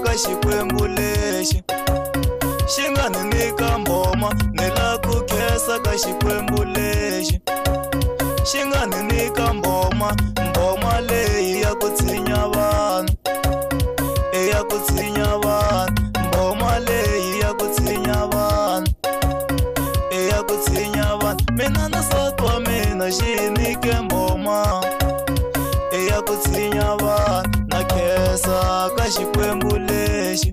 ka xikwembu lexi xi nga ni nyika mboma, ni la ku khensa ka xikwembu lexi xi nga ni nyika mboma, mboma leyi ya ku tshinya vanhu, ya ku tshinya vanhu, mboma leyi ya ku tshinya vanhu, ya ku tshinya vanhu. Mina na nsati wa mina xi hi nike mboma, ya ku tshinya vanhu, na khensa ka xikwembu lexi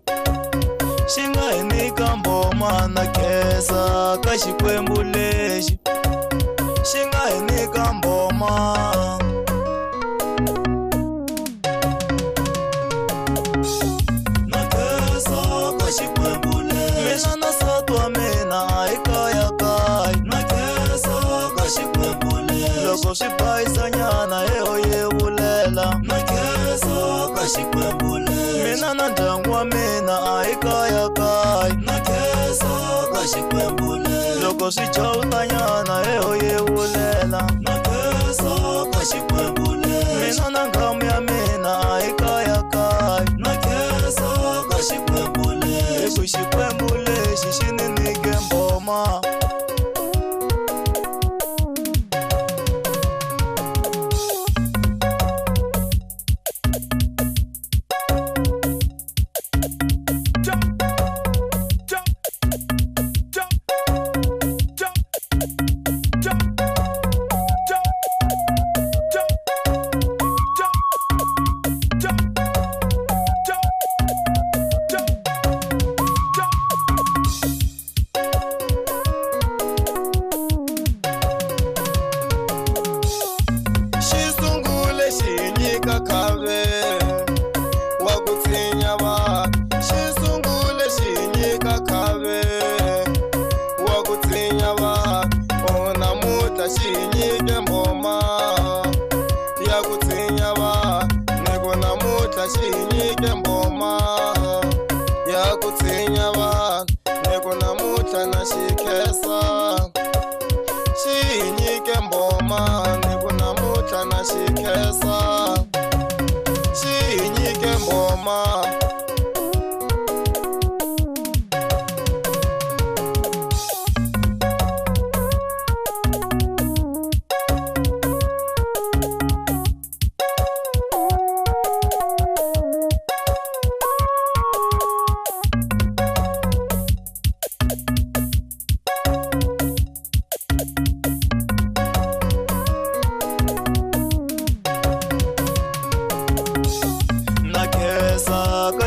xi nga hi nyika mboma, na khensa ka xikwembu lexi xi nga hi nyika mboma. Na khensa ka xikwembu lexi, mina na nsati wa mina a hi kayakaya, na khensa ka xikwembu lexi loko swi bayisanyana ho yevulela, na khensa ka xikwembu lexi mina na ndyangu wa mina a hi kayakaya, na khensa ka xikwembu lexi loko swi jawutanyana ho yevulela, na khensa ka xikwembu lexi mina na nghamu ya mina a hi kayakaya, na khensa ka xikwembu lexi ku xikwembu lexi xi ni nike mboma.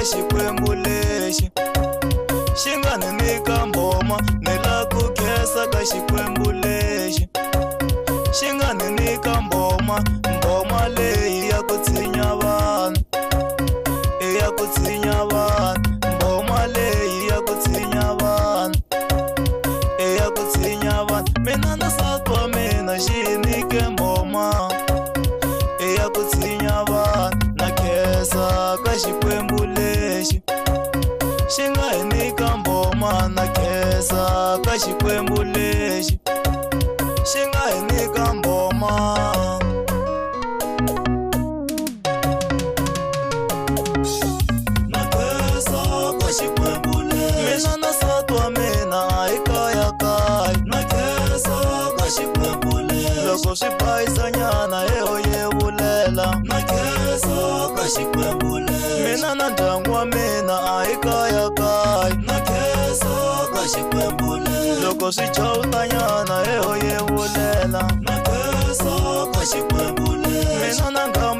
Xikwembu lexi xi nga ni nyika mboma, ni la ku khensa ka xikwembu lexi xi nga ni nyika mboma, mboma leyi ya ku tshinya vanhu, ya ku tshinya vanhu, mboma leyi ya ku tshinya vanhu, ya ku tshinya vanhu. Mina na nsati wa mina xi hi nike mboma, ya ku tshinya vanhu, na khensa ka xikwembu lexi xi nga hi nyika mboma, na khensa ka xikwembu lexi xi nga hi nyika mboma. Na khensa ka xikwembu lexi mina na nsati wa mina a hi kayakaya, na khensa ka xikwembu lexi loko swi bayisanyana ho yevulela, na khensa ka xikwembu lexi mina na ndyangu wa mina a hi kayakaya, na khensa ka xikwembu lexi loko swi jawutanyana ho yevulela, na khensa ka xikwembu lexi mina na nghamu